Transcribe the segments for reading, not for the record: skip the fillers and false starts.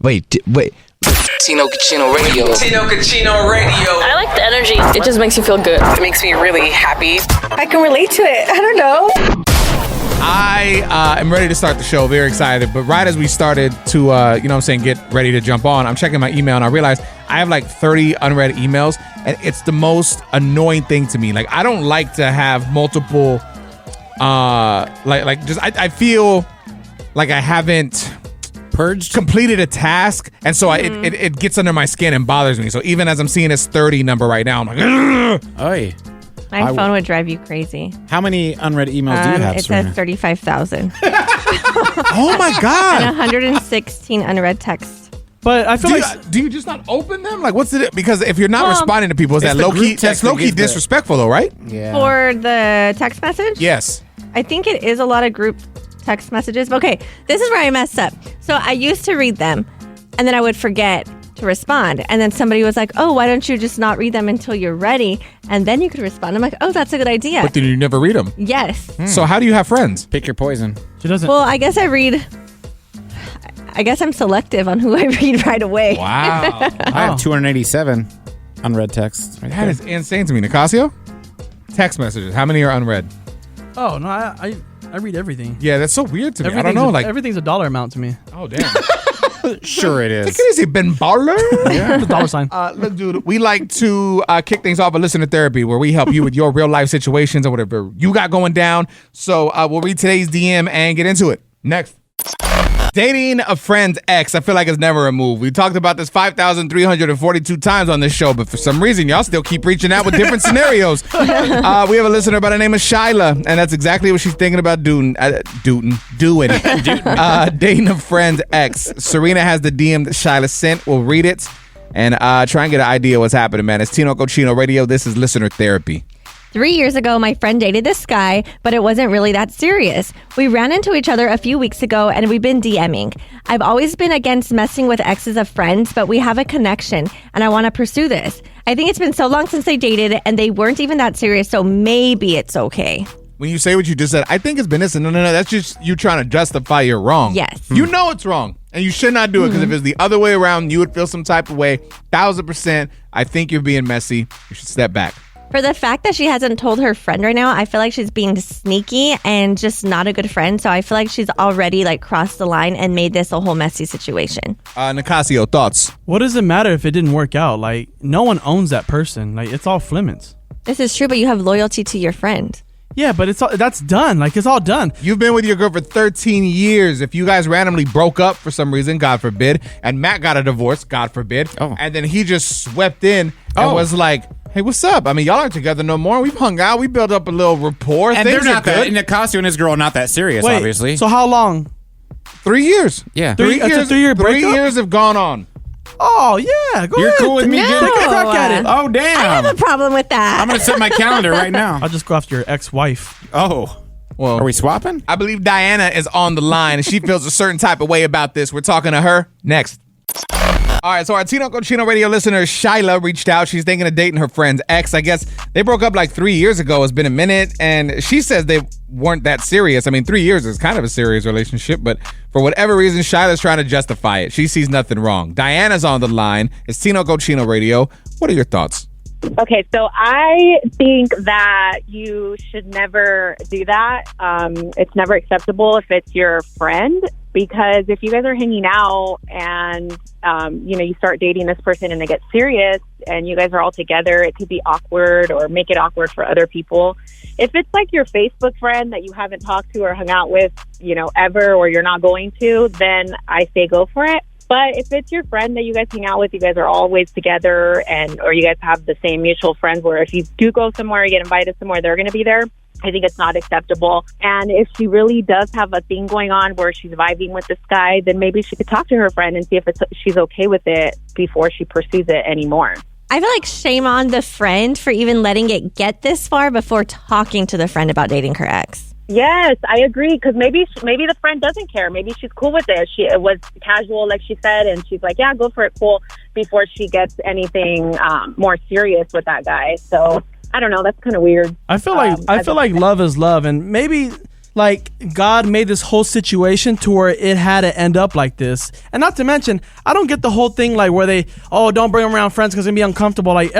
Wait. Tino Cucino Radio. Tino Cucino Radio. I like the energy. It just makes you feel good. It makes me really happy. I can relate to it. I don't know. I am ready to start the show. Very excited. But right as we started to, get ready to jump on, I'm checking my email and I realized I have like 30 unread emails, and it's the most annoying thing to me. Like, I don't like to have multiple, I feel like I haven't completed a task, and so it gets under my skin and bothers me. So even as I'm seeing this 30 number right now, I'm like, ugh. Oy. My phone would drive you crazy. How many unread emails do you have, It Serina? says 35,000. Oh my God. And 116 unread texts. But I feel do you just not open them? Like, what's it? Because if you're not responding to people, is that low key? That's low key disrespectful, though, right? Yeah. For the text message? Yes. I think it is a lot of group text messages. Okay, this is where I messed up. So I used to read them, and then I would forget to respond. And then somebody was like, oh, why don't you just not read them until you're ready? And then you could respond. I'm like, oh, that's a good idea. But then you never read them. Yes. So how do you have friends? Pick your poison. She doesn't. Well, I guess I'm selective on who I read right away. Wow. I have 287 unread texts. That is insane to me. Nicasio? Text messages. How many are unread? Oh, no, I read everything. Yeah, that's so weird to me. I don't know. Everything's a dollar amount to me. Oh, damn. Sure it is. Take it easy, Ben Baller. Yeah, the dollar sign. Look, dude, we like to kick things off with listener therapy, where we help you with your real life situations or whatever you got going down. So we'll read today's DM and get into it. Next. Dating a friend's ex, I feel like it's never a move. We talked about this 5,342 times on this show, but for some reason, y'all still keep reaching out with different scenarios. We have a listener by the name of Shyla, and that's exactly what she's thinking about doing. Dating a friend's ex. Serina has the DM that Shyla sent. We'll read it and try and get an idea what's happening, man. It's Tino Cucino Radio. This is listener therapy. 3 years ago, my friend dated this guy, but it wasn't really that serious. We ran into each other a few weeks ago, and we've been DMing. I've always been against messing with exes of friends, but we have a connection, and I want to pursue this. I think it's been so long since they dated, and they weren't even that serious, so maybe it's okay. When you say what you just said, I think it's been this. No, that's just you trying to justify your wrong. Yes. You know it's wrong, and you should not do it, because if it's the other way around, you would feel some type of way. 1,000%. I think you're being messy. You should step back. For the fact that she hasn't told her friend right now, I feel like she's being sneaky and just not a good friend. So I feel like she's already crossed the line and made this a whole messy situation. Nicasio, thoughts? What does it matter if it didn't work out? No one owns that person. It's all flimmins. This is true, but you have loyalty to your friend. Yeah, but that's done. It's all done. You've been with your girl for 13 years. If you guys randomly broke up for some reason, God forbid, and Matt got a divorce, God forbid, and then he just swept in and was like, hey, what's up? I mean, y'all aren't together no more. We've hung out. We built up a little rapport. And things they're not good. Nicasio and his girl are not that serious, Wait, obviously. So how long? 3 years. Yeah. 3 years. That's a 3-year breakup? 3 years have gone on. Oh, yeah. Go You're ahead. cool with me No. getting Take a crack at it. Oh, damn. I have a problem with that. I'm going to set my calendar right now. I'll just go after your ex-wife. Oh. Well, Are we swapping? I believe Diana is on the line, and she feels a certain type of way about this. We're talking to her next. All right, so our Tino Cucino Radio listener, Shyla, reached out. She's thinking of dating her friend's ex. I guess they broke up 3 years ago. It's been a minute, and she says they weren't that serious. I mean, 3 years is kind of a serious relationship, but for whatever reason, Shyla's trying to justify it. She sees nothing wrong. Diana's on the line. It's Tino Cucino Radio. What are your thoughts? Okay, so I think that you should never do that. It's never acceptable if it's your friend, because if you guys are hanging out and, you start dating this person and they get serious and you guys are all together, it could be awkward or make it awkward for other people. If it's your Facebook friend that you haven't talked to or hung out with, ever, or you're not going to, then I say go for it. But if it's your friend that you guys hang out with, you guys are always together, or you guys have the same mutual friends where if you do go somewhere, you get invited somewhere, they're going to be there. I think it's not acceptable. And if she really does have a thing going on where she's vibing with this guy, then maybe she could talk to her friend and see if she's okay with it before she pursues it anymore. I feel like shame on the friend for even letting it get this far before talking to the friend about dating her ex. Yes, I agree, because maybe the friend doesn't care. Maybe she's cool with it. It was casual, like she said, and she's like, yeah, go for it, cool, before she gets anything more serious with that guy. So I don't know. That's kind of weird. I feel like love is love, and maybe like God made this whole situation to where it had to end up like this. And not to mention, I don't get the whole thing like where they, don't bring them around friends because it's going to be uncomfortable. Like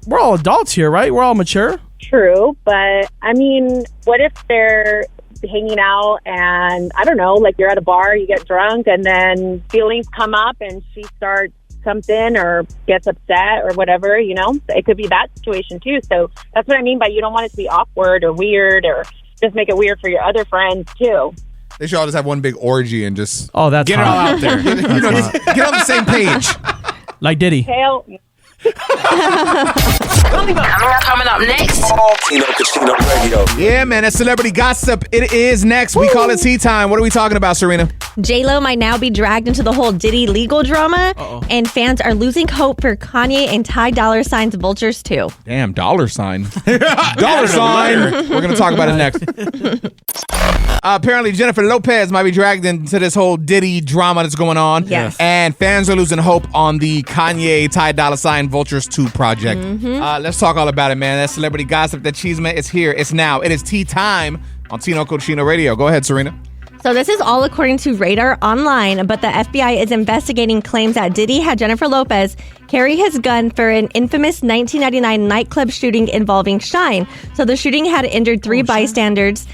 we're all adults here, right? We're all mature. True, but I mean, what if they're hanging out and I don't know, like you're at a bar, you get drunk, and then feelings come up, and she starts something or gets upset or whatever, it could be that situation too. So that's what I mean by you don't want it to be awkward or weird, or just make it weird for your other friends too. They should all just have one big orgy and just that's get it all out there. just get on the same page. Like Diddy. Hell. Coming up next. Tino Casino Radio. Yeah, man, that's celebrity gossip. It is next. We call it tea time. What are we talking about, Serina? J-Lo might now be dragged into the whole Diddy legal drama, and fans are losing hope for Kanye and Ty Dolla $ign's Vultures too. Damn, dollar sign. Dollar sign. We're going to talk about it next. Apparently, Jennifer Lopez might be dragged into this whole Diddy drama that's going on. Yes. And fans are losing hope on the Kanye Ty Dolla $ign Vultures 2 project. Let's talk all about it, man. That celebrity gossip, that chisme is here. It's now. It is tea time on Tino Cochino Radio. Go ahead, Serina. So this is all according to Radar Online, but the FBI is investigating claims that Diddy had Jennifer Lopez carry his gun for an infamous 1999 nightclub shooting involving Shine. So the shooting had injured 3 bystanders.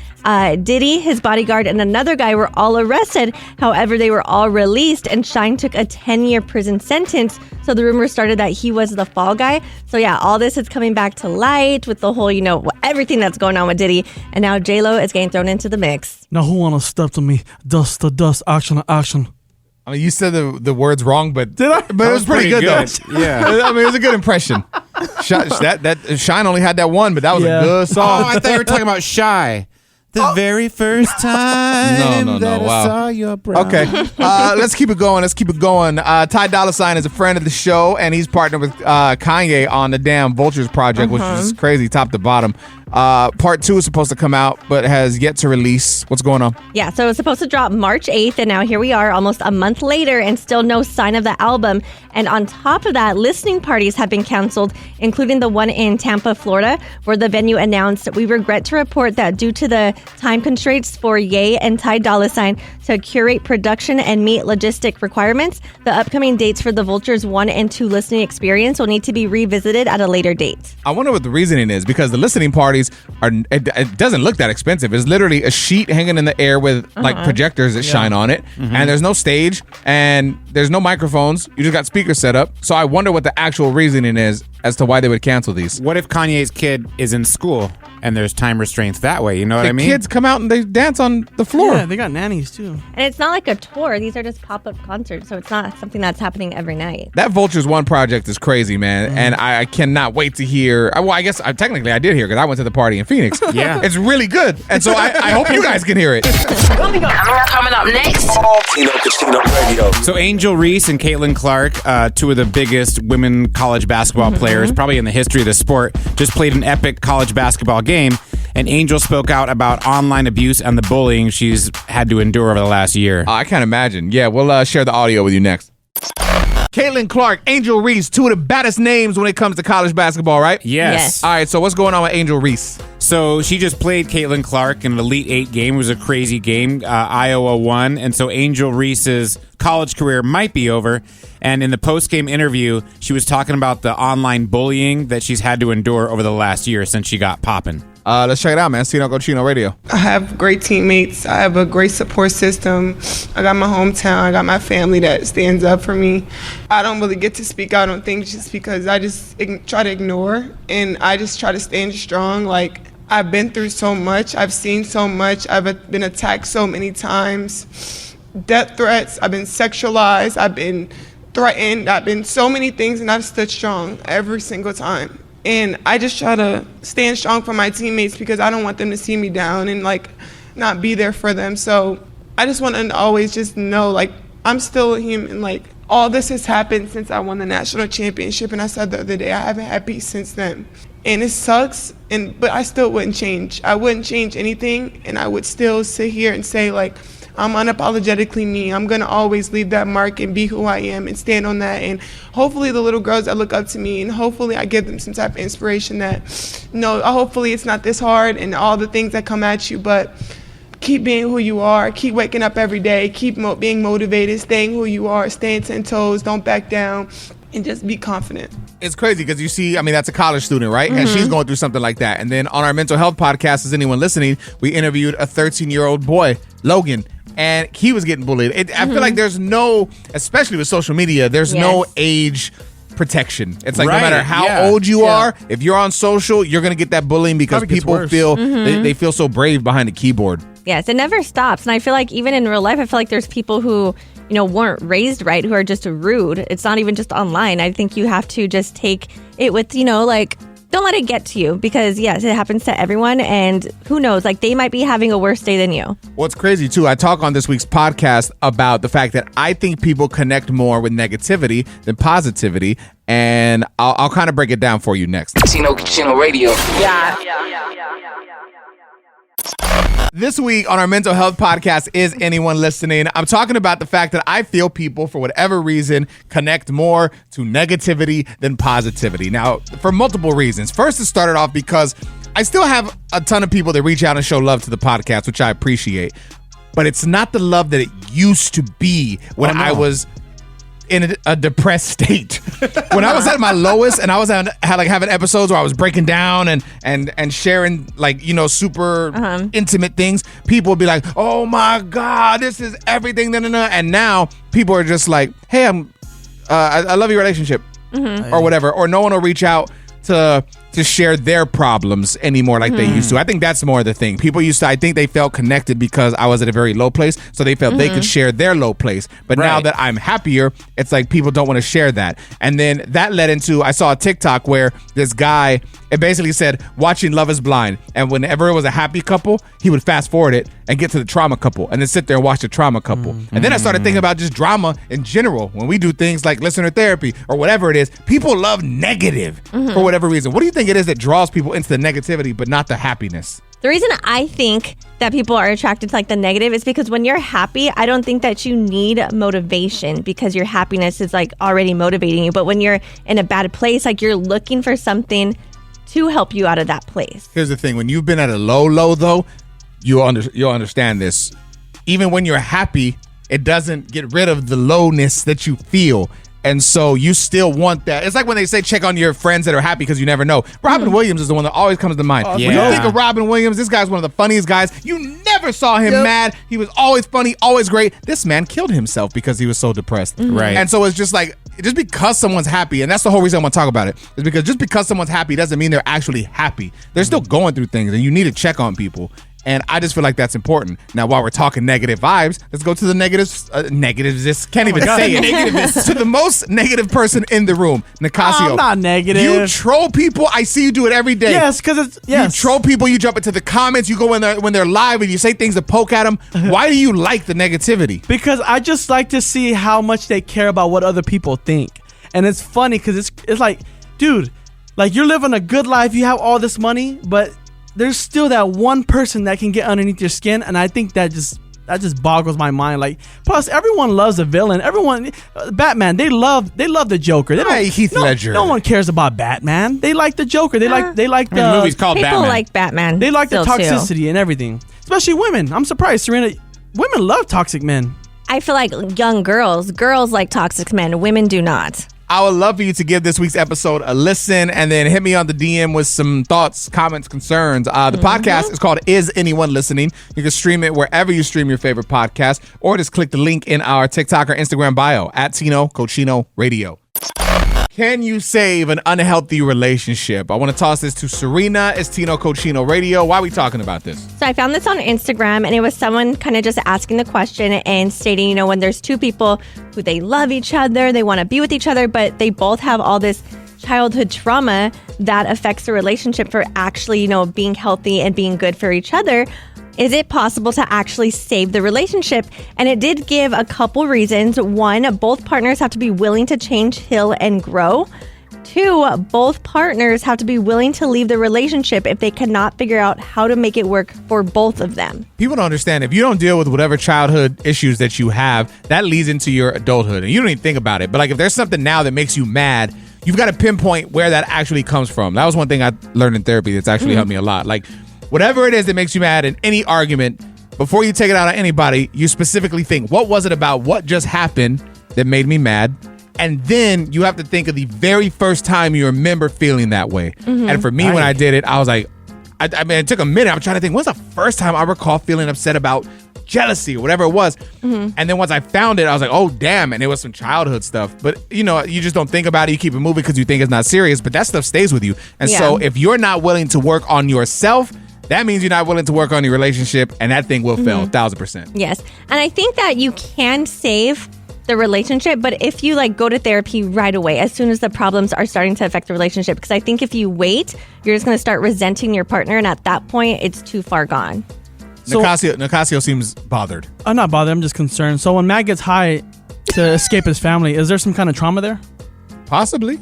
Diddy, his bodyguard, and another guy were all arrested. However, they were all released, and Shine took a 10-year prison sentence. So the rumor started that he was the fall guy. So yeah, all this is coming back to light with the whole, everything that's going on with Diddy. And now J-Lo is getting thrown into the mix. Now who wanna step to me? Dust to dust, action to action. I mean, you said the words wrong, but did I? But it was pretty good though. Yeah. I mean, it was a good impression. Shine only had that one, but that was a good song. Oh, I thought you were talking about Shy. The very first time No, that wow. I saw your brown. Okay, let's keep it going. Ty Dolla $ign is a friend of the show, and he's partnered with Kanye on the damn Vultures project, which is crazy, top to bottom. Part 2 is supposed to come out, but has yet to release. What's going on? Yeah, so it was supposed to drop March 8th, and now here we are almost a month later and still no sign of the album. And on top of that, listening parties have been canceled, including the one in Tampa, Florida, where the venue announced, "We regret to report that due to the time constraints for Ye and Ty Dolla $ign to curate production and meet logistic requirements, the upcoming dates for the Vultures 1 and 2 listening experience will need to be revisited at a later date." I wonder what the reasoning is, because the listening parties it doesn't look that expensive. It's literally a sheet hanging in the air with like projectors that shine on it, and there's no stage and there's no microphones. You just got speakers set up. So I wonder what the actual reasoning is as to why they would cancel these. What if Kanye's kid is in school and there's time restraints that way? You know what The I mean? kids come out and they dance on the floor. Yeah, they got nannies too. And it's not like a tour. These are just pop-up concerts, so it's not something that's happening every night. That Vultures 1 project is crazy, man. And I cannot wait to hear. Well, I guess technically I did hear, because I went to the party in Phoenix. Yeah. It's really good. And so I hope you guys can hear it. Coming up next. Tino Casino Radio. So Angel Reese and Caitlin Clark, 2 of the biggest women college basketball players, probably in the history of the sport, just played an epic college basketball game. And Angel spoke out about online abuse and the bullying she's had to endure over the last year. I can't imagine. Yeah, we'll share the audio with you next. Caitlin Clark, Angel Reese, 2 of the baddest names when it comes to college basketball, right? Yes. All right, so what's going on with Angel Reese? So she just played Caitlin Clark in an Elite 8 game. It was a crazy game. Iowa won. And so Angel Reese's college career might be over. And in the post-game interview, she was talking about the online bullying that she's had to endure over the last year since she got popping. Let's check it out, man. Tino Cochino Radio. I have great teammates. I have a great support system. I got my hometown. I got my family that stands up for me. I don't really get to speak out on things just because I just try to ignore, and I just try to stand strong. Like, I've been through so much. I've seen so much. I've been attacked so many times. Death threats. I've been sexualized. I've been threatened. I've been so many things, and I've stood strong every single time. And I just try to stand strong for my teammates because I don't want them to see me down and, like, not be there for them. So I just want them to always just know, like, I'm still a human. Like, all this has happened since I won the national championship. And I said the other day, I haven't had peace since then. And it sucks, but I still wouldn't change. I wouldn't change anything. And I would still sit here and say, like, I'm unapologetically me. I'm going to always leave that mark and be who I am and stand on that. And hopefully the little girls that look up to me, and hopefully I give them some type of inspiration that, hopefully it's not this hard and all the things that come at you, but keep being who you are, keep waking up every day, keep being motivated, staying who you are, staying 10 toes, don't back down, and just be confident. It's crazy because you see, I mean, that's a college student, right? And she's going through something like that. And then on our mental health podcast, is anyone listening, we interviewed a 13-year-old boy, Logan, and he was getting bullied. I feel like there's no, especially with social media, there's no age protection. It's like no matter how old you are, if you're on social, you're going to get that bullying because people feel, they feel so brave behind the keyboard. Yes, it never stops. And I feel like even in real life, I feel like there's people who, weren't raised right, who are just rude. It's not even just online. I think you have to just take it with, don't let it get to you because, yes, it happens to everyone. And who knows, they might be having a worse day than you. What's crazy, too, I talk on this week's podcast about the fact that I think people connect more with negativity than positivity. And I'll kind of break it down for you next. Tino Radio. Yeah. This week on our mental health podcast, Is Anyone Listening? I'm talking about the fact that I feel people, for whatever reason, connect more to negativity than positivity. Now, for multiple reasons. First, it started off because I still have a ton of people that reach out and show love to the podcast, which I appreciate. But it's not the love that it used to be when I was in a depressed state. When I was at my lowest and I was having episodes where I was breaking down and sharing super intimate things, people would be like, oh my God, this is everything. And now people are just like, hey, I love your relationship or whatever. Or no one will reach out to share their problems anymore like they used to. I think that's more the thing. People used to, I think they felt connected because I was at a very low place, so they felt they could share their low place. But now that I'm happier, it's like people don't want to share that. And then that led into, I saw a TikTok where this guy, it basically said, watching Love is Blind. And whenever it was a happy couple, he would fast forward it and get to the trauma couple and then sit there and watch the trauma couple. And then I started thinking about just drama in general. When we do things like listener therapy or whatever it is, people love negative for whatever reason. What do you think it is that draws people into the negativity but not the happiness? The reason I think that people are attracted to the negative is because when you're happy, I don't think that you need motivation because your happiness is already motivating you. But when you're in a bad place, you're looking for something to help you out of that place. Here's the thing. When you've been at a low though, you'll understand this. Even when you're happy, it doesn't get rid of the lowness that you feel. And so you still want that. It's like when they say check on your friends that are happy because you never know. Robin Williams is the one that always comes to mind. When you think of Robin Williams, this guy's one of the funniest guys. You never saw him mad. He was always funny, always great. This man killed himself because he was so depressed. Right. And so it's just just because someone's happy, and that's the whole reason I want to talk about it, is because just because someone's happy doesn't mean they're actually happy. They're still going through things, and you need to check on people. And I just feel like that's important. Now, while we're talking negative vibes, let's go to the negatives. Negatives. Can't even say it. Negatives. To the most negative person in the room, Nicasio. I'm not negative. You troll people. I see you do it every day. Yes, because it's You troll people. You jump into the comments. You go when they're live and you say things to poke at them. Why do you like the negativity? because I just like to see how much they care about what other people think. And it's funny because it's like, dude, you're living a good life. You have all this money, but there's still that one person that can get underneath your skin, and I think that just boggles my mind. Plus everyone loves a villain. Everyone, Batman, they love the Joker. They don't, Heath Ledger. No one cares about Batman. They like the Joker. They like the movie's called people Batman. like Batman. They like the still, toxicity too. and everything, especially women. I'm surprised, Serena. Women love toxic men. I feel like young girls like toxic men. Women do not. I would love for you to give this week's episode a listen and then hit me on the DM with some thoughts, comments, concerns. The podcast is called Is Anyone Listening? You can stream it wherever you stream your favorite podcast, or just click the link in our TikTok or Instagram bio at Tino Radio. Can you save an unhealthy relationship? I want to toss this to Serina. It's Tino Radio. Why are we talking about this? So I found this on Instagram, and it was someone kind of just asking the question and stating, when there's two people who they love each other, they want to be with each other, but they both have all this childhood trauma that affects the relationship for actually, being healthy and being good for each other. Is it possible to actually save the relationship? And it did give a couple reasons. One, both partners have to be willing to change, heal, and grow. Two, both partners have to be willing to leave the relationship if they cannot figure out how to make it work for both of them. People don't understand. If you don't deal with whatever childhood issues that you have, that leads into your adulthood. And you don't even think about it. But if there's something now that makes you mad, you've got to pinpoint where that actually comes from. That was one thing I learned in therapy that's actually helped me a lot. Whatever it is that makes you mad in any argument, before you take it out on anybody, you specifically think, what was it about what just happened that made me mad? And then you have to think of the very first time you remember feeling that way. And for me, when I did it, I was like, I mean, it took a minute. I'm trying to think, when's the first time I recall feeling upset about jealousy or whatever it was? And then once I found it, I was like, oh, damn. And it was some childhood stuff. But, you know, you just don't think about it. You keep it moving because you think it's not serious. But that stuff stays with you. And so if you're not willing to work on yourself, that means you're not willing to work on your relationship. And that thing will fail 1,000%. Yes. And I think that you can save the relationship, but if you like go to therapy right away as soon as the problems are starting to affect the relationship, because I think if you wait, you're just going to start resenting your partner, and at that point it's too far gone. So, Nicasio seems bothered. I'm not bothered, I'm just concerned. So when Matt gets high to escape his family, is there some kind of trauma there? Possibly.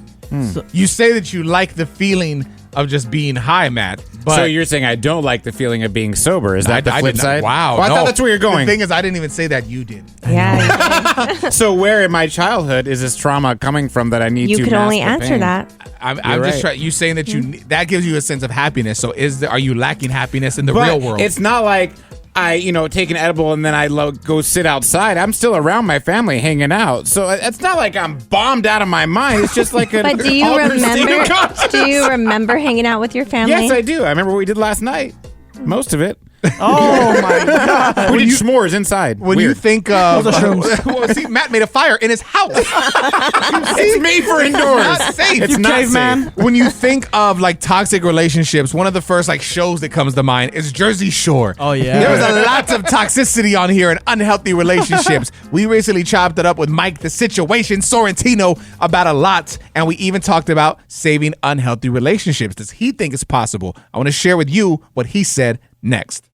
So, you say that you like the feeling of just being high, Matt. But so you're saying I don't like the feeling of being sober. Is that the flip side? Wow. Oh, I thought that's where you're going. The thing is, I didn't even say that. You did. Yeah. So where in my childhood is this trauma coming from that I need You to could mask only the answer pain? that. I'm just trying. You saying that that gives you a sense of happiness. So are you lacking happiness in the real world? It's not like I, take an edible and then I go sit outside. I'm still around my family hanging out. So it's not like I'm bombed out of my mind. It's just like a But do you remember hanging out with your family? Yes, I do. I remember what we did last night. Most of it. Oh my God. We did s'mores inside. When you think of well, see, Matt made a fire in his house. It's made for indoors. It's not safe. It's not caveman. safe. When you think of like toxic relationships, one of the first like shows that comes to mind is Jersey Shore. Oh, yeah. There was a lot of toxicity on here and unhealthy relationships. We recently chopped it up with Mike the Situation, Tino, about a lot, and we even talked about saving unhealthy relationships. Does he think it's possible? I want to share with you what he said next.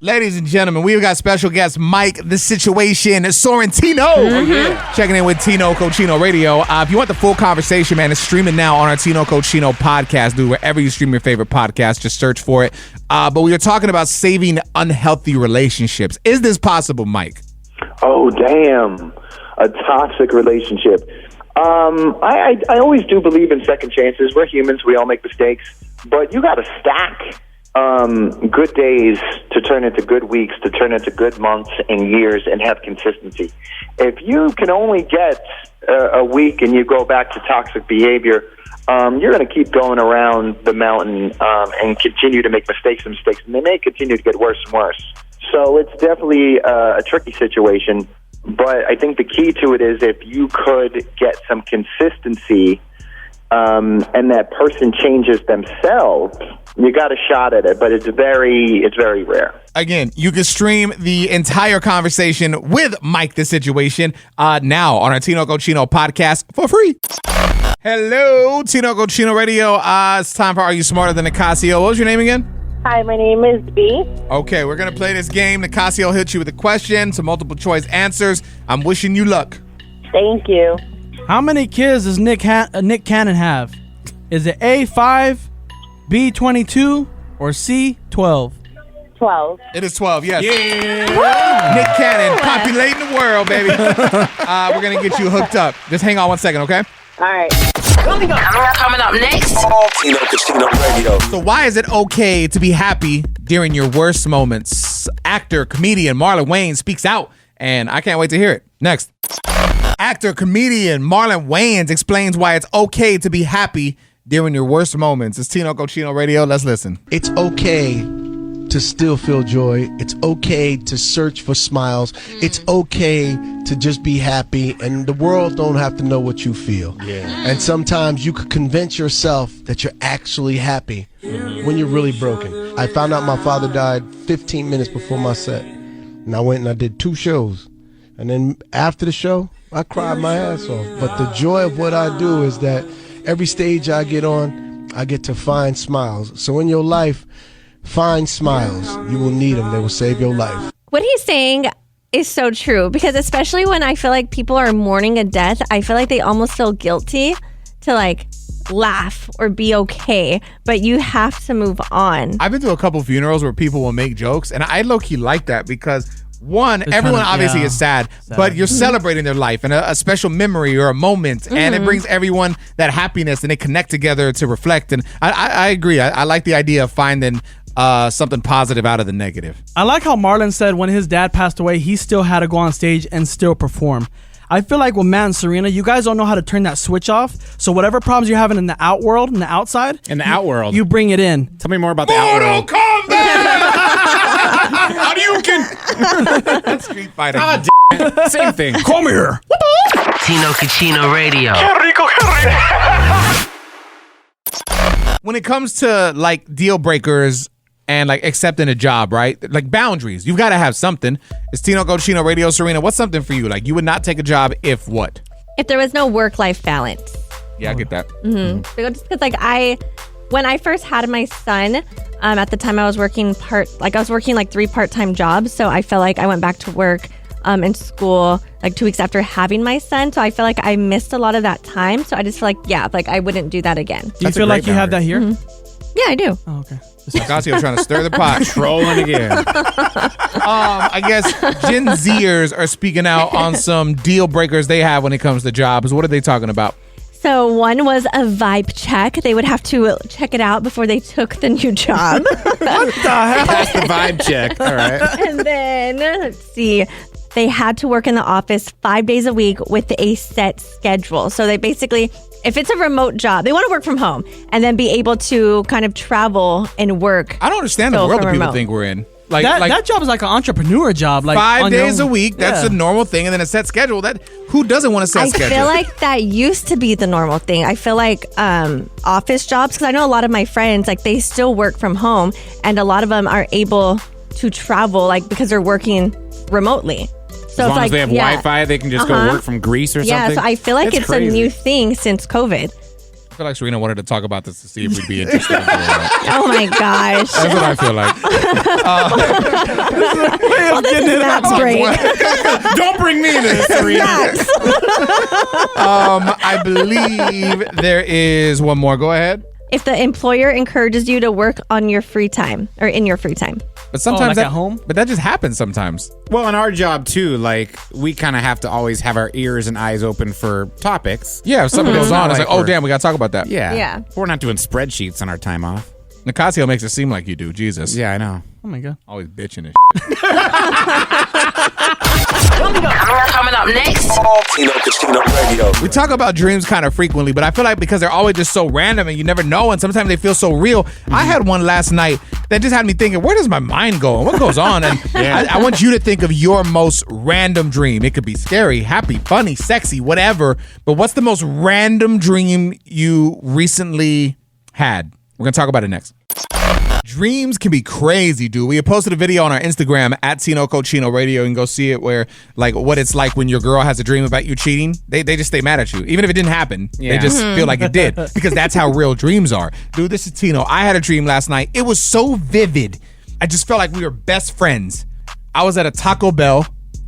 Ladies and gentlemen, we've got special guest Mike the Situation, Tino. Checking in with Tino Cochino Radio. If you want the full conversation, man, it's streaming now on our Tino Cochino podcast, dude. Wherever you stream your favorite podcast, just search for it. But we are talking about saving unhealthy relationships. Is this possible, Mike? Oh, damn. A toxic relationship. I always do believe in second chances. We're humans. We all make mistakes. But you got to stack good days to turn into good weeks, to turn into good months and years, and have consistency. If you can only get a week and you go back to toxic behavior, you're going to keep going around the mountain and continue to make mistakes, and they may continue to get worse and worse. So it's definitely a tricky situation, but I think the key to it is if you could get some consistency and that person changes themselves, you got a shot at it, but it's very rare. Again, you can stream the entire conversation with Mike the Situation now on our Tino Cochino podcast for free. Hello, Tino Cochino Radio. It's time for Are You Smarter Than Nicasio? What was your name again? Hi, my name is B. Okay, we're going to play this game. Nicasio will hit you with a question, some multiple choice answers. I'm wishing you luck. Thank you. How many kids does Nick Cannon have? Is it A, 5, B, 22, or C, 12? 12. It is 12, yes. Yeah. Nick Cannon, populating the world, baby. We're going to get you hooked up. Just hang on 1 second, okay? All right. Coming up next. Tino Cochino Radio. So why is it okay to be happy during your worst moments? Actor, comedian Marlon Wayans speaks out, and I can't wait to hear it. Next. Actor, comedian Marlon Wayans explains why it's okay to be happy during your worst moments. It's Tino Cochino Radio. Let's listen. It's okay to still feel joy. It's okay to search for smiles. It's okay to just be happy, and the world don't have to know what you feel. And sometimes you could convince yourself that you're actually happy when you're really broken. I found out my father died 15 minutes before my set, and I went and I did 2 shows. And then after the show, I cried my ass off. But the joy of what I do is that every stage I get on, I get to find smiles. So in your life, find smiles. You will need them. They will save your life. What he's saying is so true, because especially when I feel like people are mourning a death, I feel like they almost feel guilty to like laugh or be okay, but you have to move on. I've been to a couple funerals where people will make jokes, and I low-key like that because one, everyone obviously is sad, but you're celebrating their life and a special memory or a moment, and it brings everyone that happiness, and they connect together to reflect. And I agree. I like the idea of finding something positive out of the negative. I like how Marlon said when his dad passed away, he still had to go on stage and still perform. I feel like with Matt and Serina, you guys don't know how to turn that switch off. So whatever problems you're having in the outworld, in the outside, you bring it in. Tell me more about the outworld. How do you get Street Fighter? Same thing. Come here. Tino Cucino Radio. When it comes to like deal breakers and like accepting a job, right? Like boundaries, you've got to have something. It's Tino Cucino Radio. Serena, what's something for you? Like you would not take a job if what? If there was no work-life balance. Yeah, I get that. Mm-hmm. Just because when I first had my son, at the time I was working like 3 part-time jobs. So I felt like I went back to work in school like 2 weeks after having my son. So I feel like I missed a lot of that time. So I just feel like, I wouldn't do that again. Do you feel like you have that here? Mm-hmm. Yeah, I do. Oh, okay. Nicasio trying to stir the pot. Trolling again. I guess Gen Zers are speaking out on some deal breakers they have when it comes to jobs. What are they talking about? So one was a vibe check. They would have to check it out before they took the new job. What the hell? That's the vibe check. All right. And then, let's see, they had to work in the office 5 days a week with a set schedule. So they basically, if it's a remote job, they want to work from home and then be able to kind of travel and work. I don't understand the world that people think we're in. Like that job is like an entrepreneur job. Like 5 days a week, that's a normal thing, and then a set schedule. That who doesn't want a set schedule? I feel like that used to be the normal thing. I feel like office jobs, because I know a lot of my friends, like they still work from home, and a lot of them are able to travel, like because they're working remotely. So as long as they have Wi-Fi, they can just go work from Greece or something. Yeah, so I feel like it's crazy. A new thing since COVID. I feel like Serena wanted to talk about this to see if we'd be interested in doing that. Oh my gosh. That's what I feel like. This is Matt's break. Don't bring me into this, Serena. I believe there is one more. Go ahead. If the employer encourages you to work on your free time or in your free time. But sometimes at home? But that just happens sometimes. Well, in our job too, like we kind of have to always have our ears and eyes open for topics. Yeah, if something goes on, it's like, oh damn, we got to talk about that. Yeah. We're not doing spreadsheets on our time off. Nicasio makes it seem like you do. Jesus. Yeah, I know. Oh my God. Always bitching and Coming up next. Tino Cucino Radio. We talk about dreams kind of frequently, but I feel like because they're always just so random and you never know, and sometimes they feel so real. I had one last night that just had me thinking, where does my mind go and what goes on? And I want you to think of your most random dream. It could be scary, happy, funny, sexy, whatever. But what's the most random dream you recently had? We're going to talk about it next. Dreams can be crazy, dude. We have posted a video on our Instagram at Tino Cucino Radio and go see it where like what it's like when your girl has a dream about you cheating. They just stay mad at you. Even if it didn't happen, they just feel like it did because that's how real dreams are. Dude, this is Tino. I had a dream last night. It was so vivid. I just felt like we were best friends. I was at a Taco Bell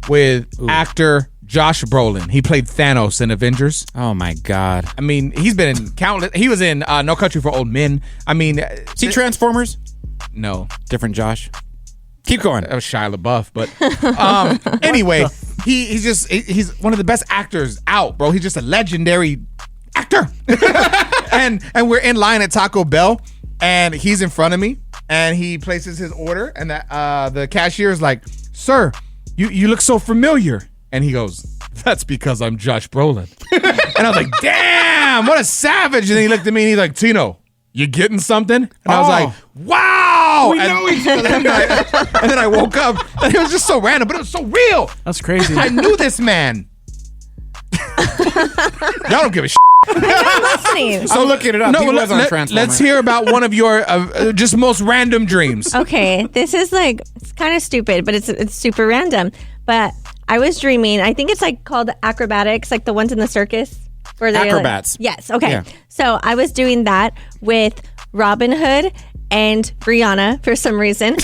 with actor Josh Brolin. He played Thanos in Avengers. Oh my God. I mean, he's been in countless. He was in No Country for Old Men. I mean, see Transformers? No, different Josh. Keep going. That was Shia LaBeouf, but anyway, he's one of the best actors out, bro. He's just a legendary actor. and we're in line at Taco Bell, and he's in front of me, and he places his order, and the cashier is like, "Sir, you look so familiar." And he goes, "That's because I'm Josh Brolin." And I was like, "Damn, what a savage!" And then he looked at me and he's like, "Tino, you getting something?" And I was like, "Wow!" We know each other. And then I woke up and it was just so random, but it was so real. That's crazy. I knew this man. Y'all don't give a shit. I'm listening. So looking it up. He was on Transformers. Let's hear about one of your just most random dreams. Okay, this is like, it's kind of stupid, but it's super random. But I was dreaming, I think it's like called acrobatics, like the ones in the circus. Where they Acrobats. Yes, okay. Yeah. So I was doing that with Robin Hood and Rihanna for some reason.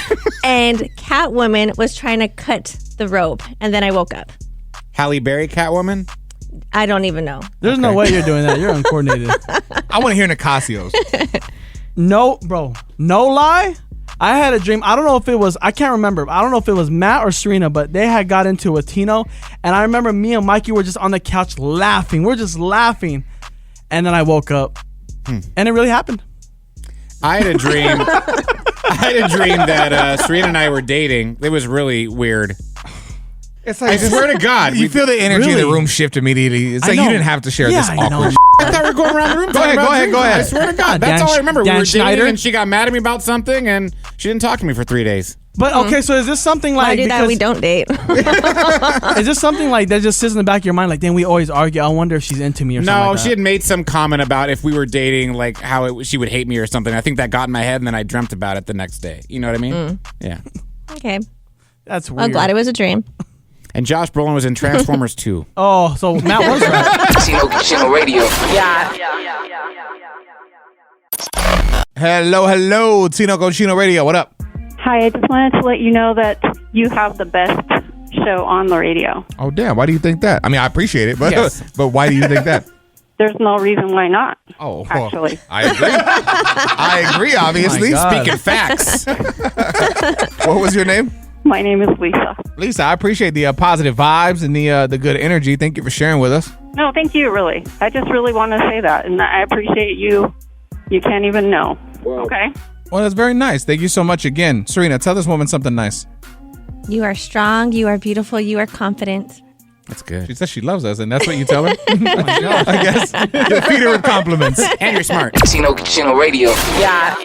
And Catwoman was trying to cut the rope. And then I woke up. Halle Berry, Catwoman? I don't even know. There's no way you're doing that. You're uncoordinated. I want to hear Nicasio's. No, bro. No lie. I had a dream. I don't know if it was, I can't remember. I don't know if it was Matt or Serena, but they had got into a Tino. And I remember me and Mikey were just on the couch laughing. We're just laughing. And then I woke up. And it really happened. I had a dream. I had a dream that Serena and I were dating. It was really weird. It's like, I swear to God. You feel the energy in the room shift immediately. It's like you didn't have to share this awkward I thought we were going around the room. Go ahead. I swear to God. That's all I remember. We were dating Schneider? and she got mad at me about something and she didn't talk to me for 3 days. But okay, so is this something like Why do that? We don't date. Is this something like that just sits in the back of your mind? Like, then we always argue. I wonder if she's into me or something. No, like she that. had made some comment about if we were dating, like how she would hate me or something. I think that got in my head, and then I dreamt about it the next day. You know what I mean? Yeah. Okay. That's weird. I'm glad it was a dream. And Josh Brolin was in Transformers 2. Oh, so Matt was right. Tino Radio. Yeah. Hello, Tino Cochino Radio. What up? Hi, I just wanted to let you know that you have the best show on the radio. Oh, damn. Why do you think that? I mean, I appreciate it, but but why do you think that? There's no reason why not. Oh, actually. I agree. I agree, obviously. Speaking facts. What was your name? My name is Lisa. Lisa, I appreciate the positive vibes and the good energy. Thank you for sharing with us. No, thank you, really. I just really want to say that, and I appreciate you. You can't even know. Okay? Well, that's very nice. Thank you so much again. Serena, tell this woman something nice. You are strong. You are beautiful. You are confident. That's good. She says she loves us, and that's what you tell her? I guess. Feed her with compliments. And you're smart. Tino Radio. Yeah.